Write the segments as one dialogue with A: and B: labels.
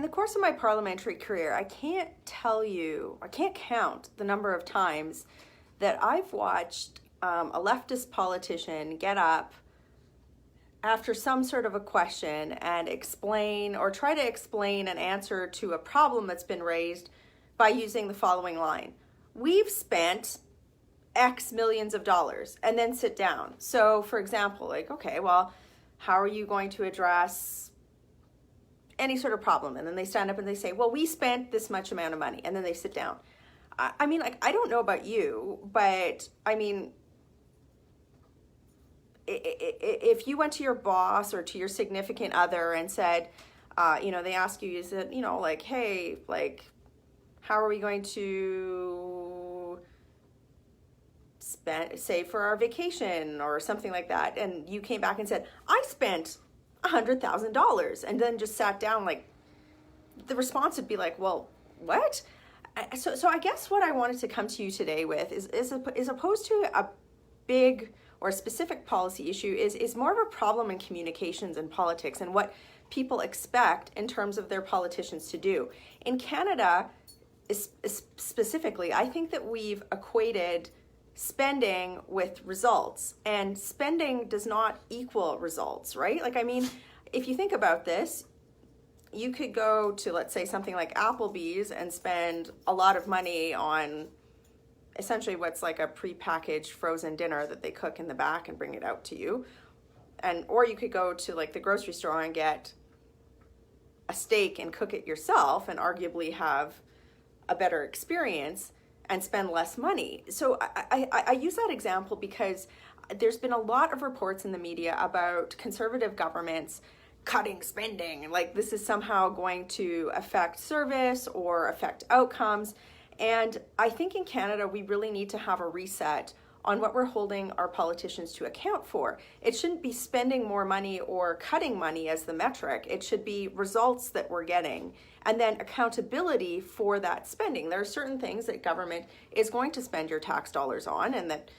A: In the course of my parliamentary career, I can't count the number of times that I've watched a leftist politician get up after some sort of a question and explain or try to explain an answer to a problem that's been raised by using the following line: we've spent X millions of dollars, and then sit down. So for example, like, okay, well, how are you going to address any sort of problem? And then they stand up and they say, well, we spent this much amount of money, and then they sit down. I mean, like, I don't know about you, but I mean, if you went to your boss or to your significant other and said, they ask you, is it, like, hey, like, how are we going to save for our vacation or something like that? And you came back and said, I spent $100,000, and then just sat down, like, the response would be like, well, what? So I guess what I wanted to come to you today with is opposed to a big or specific policy issue is more of a problem in communications and politics and what people expect in terms of their politicians to do. In Canada, specifically, I think that we've equated spending with results, and spending does not equal results, right? Like, I mean, if you think about this, you could go to, let's say, something like Applebee's and spend a lot of money on essentially what's like a prepackaged frozen dinner that they cook in the back and bring it out to you. Or you could go to like the grocery store and get a steak and cook it yourself and arguably have a better experience and spend less money. So I use that example because there's been a lot of reports in the media about conservative governments cutting spending, like this is somehow going to affect service or affect outcomes. And I think in Canada, we really need to have a reset on what we're holding our politicians to account for. It shouldn't be spending more money or cutting money as the metric. It should be results that we're getting, and then accountability for that spending. There are certain things that government is going to spend your tax dollars on, and that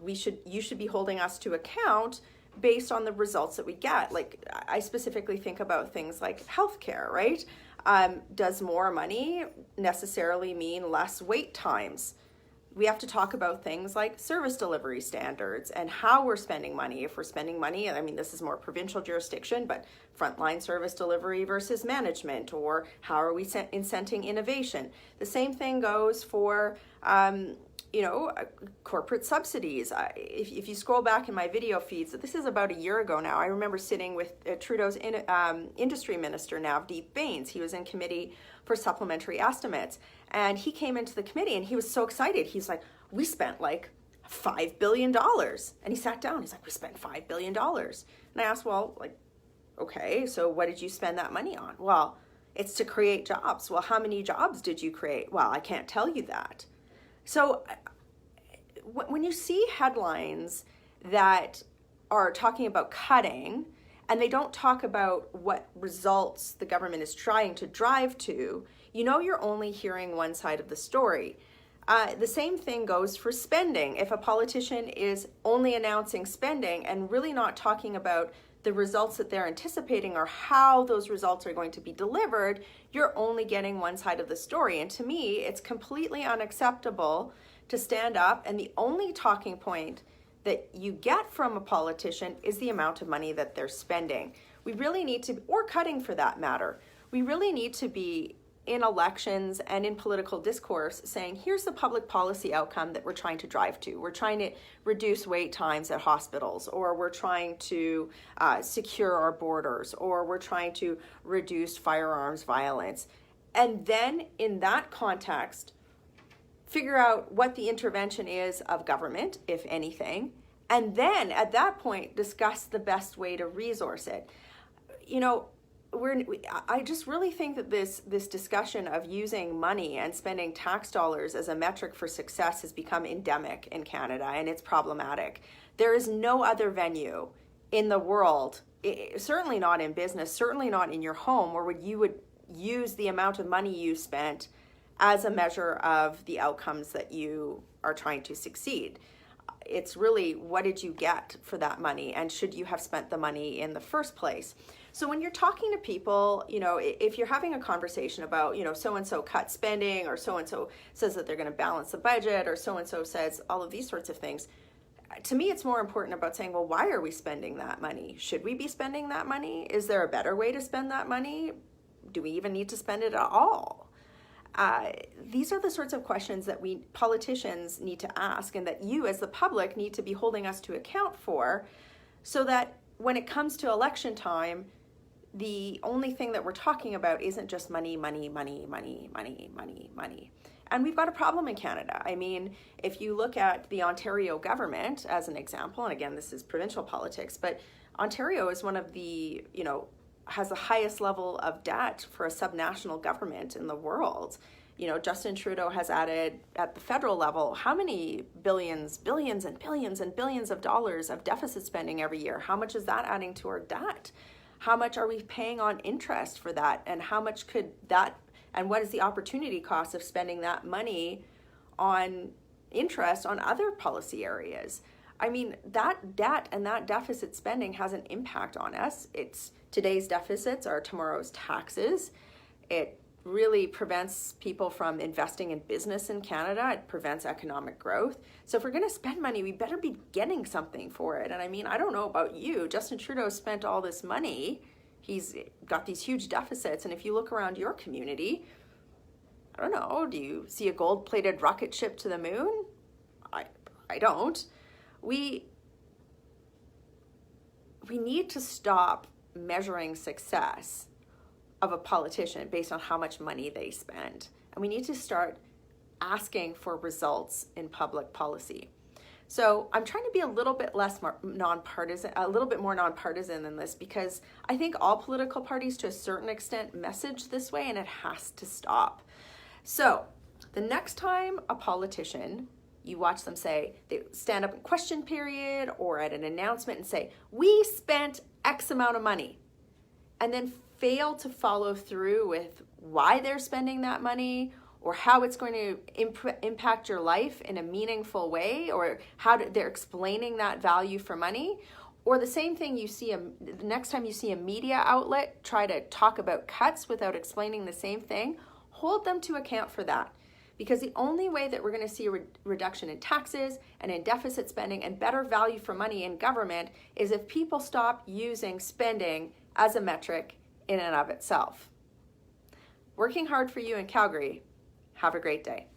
A: you should be holding us to account based on the results that we get. Like, I specifically think about things like healthcare, right? Does more money necessarily mean less wait times? We have to talk about things like service delivery standards and how we're spending money. If we're spending money, I mean, this is more provincial jurisdiction, but frontline service delivery versus management, or how are we incenting innovation? The same thing goes for corporate subsidies. If you scroll back in my video feeds, this is about a year ago now, I remember sitting with Trudeau's industry minister, Navdeep Bains. He was in committee for supplementary estimates, and he came into the committee and he was so excited. He's like, we spent like $5 billion. And he sat down, he's like, we spent $5 billion. And I asked, well, like, okay, so what did you spend that money on? Well, it's to create jobs. Well, how many jobs did you create? Well, I can't tell you that. So when you see headlines that are talking about cutting and they don't talk about what results the government is trying to drive to, you're only hearing one side of the story. The same thing goes for spending. If a politician is only announcing spending and really not talking about the results that they're anticipating or how those results are going to be delivered, you're only getting one side of the story. And to me, it's completely unacceptable to stand up and the only talking point that you get from a politician is the amount of money that they're spending. We really need to, or cutting for that matter, we really need to be in elections and in political discourse saying, here's the public policy outcome that we're trying to drive to. We're trying to reduce wait times at hospitals, or we're trying to secure our borders, or we're trying to reduce firearms violence. And then in that context, figure out what the intervention is of government, if anything, and then at that point discuss the best way to resource it. I just really think that this discussion of using money and spending tax dollars as a metric for success has become endemic in Canada, and it's problematic. There is no other venue in the world, certainly not in business, certainly not in your home, where you would use the amount of money you spent as a measure of the outcomes that you are trying to succeed. It's really, what did you get for that money, and should you have spent the money in the first place? So when you're talking to people, if you're having a conversation about, so-and-so cut spending, or so-and-so says that they're going to balance the budget, or so-and-so says all of these sorts of things, to me, it's more important about saying, well, why are we spending that money? Should we be spending that money? Is there a better way to spend that money? Do we even need to spend it at all? These are the sorts of questions that we politicians need to ask, and that you as the public need to be holding us to account for, so that when it comes to election time, the only thing that we're talking about isn't just money, money, money, money, money, money, money. And we've got a problem in Canada. I mean, if you look at the Ontario government as an example, and again, this is provincial politics, but Ontario is one of the, has the highest level of debt for a subnational government in the world. Justin Trudeau has added at the federal level, how many billions and billions and billions of dollars of deficit spending every year? How much is that adding to our debt? How much are we paying on interest for that? And how much could that, and what is the opportunity cost of spending that money on interest on other policy areas? I mean, that debt and that deficit spending has an impact on us. Today's deficits are tomorrow's taxes. It really prevents people from investing in business in Canada. It prevents economic growth. So if we're going to spend money, we better be getting something for it. And I mean, I don't know about you. Justin Trudeau spent all this money. He's got these huge deficits. And if you look around your community, I don't know, do you see a gold-plated rocket ship to the moon? I don't. We need to stop measuring success of a politician based on how much money they spend. And we need to start asking for results in public policy. So I'm trying to be a little bit more nonpartisan than this, because I think all political parties to a certain extent message this way, and it has to stop. So the next time a politician, you watch them say, they stand up in question period or at an announcement and say, we spent X amount of money, and then fail to follow through with why they're spending that money, or how it's going to impact your life in a meaningful way, or how they're explaining that value for money. Or the same thing the next time you see a media outlet try to talk about cuts without explaining the same thing, hold them to account for that. Because the only way that we're going to see a reduction in taxes and in deficit spending and better value for money in government is if people stop using spending as a metric in and of itself. Working hard for you in Calgary. Have a great day.